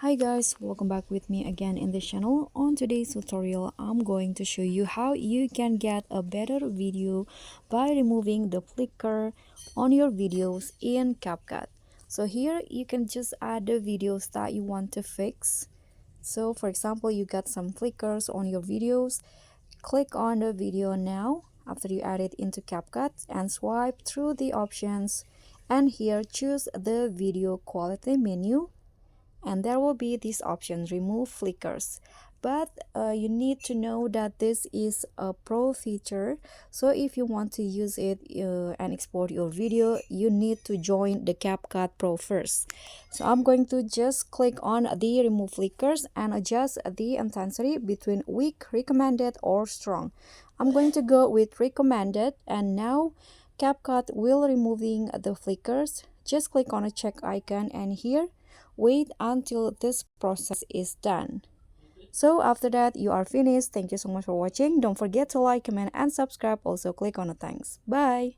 Hi guys, welcome back with me again in this channel. On today's tutorial, I'm going to show you how you can get a better video by removing the flicker on your videos in CapCut. So here you can just add the videos that you want to fix. So for example, you got some flickers on your videos. Click on the video now after you add it into CapCut and swipe through the options, and here choose the video quality menu, and there will be this option remove flickers, but you need to know that this is a pro feature. So if you want to use it and export your video, you need to join the CapCut Pro first. So I'm going to just click on the remove flickers and adjust the intensity between weak, recommended, or strong. I'm going to go with recommended, and now CapCut will removing the flickers. Just click on a check icon, and here wait until this process is done. So after that, you are finished. Thank you so much for watching. Don't forget to like, comment, and subscribe. Also click on the thanks. Bye.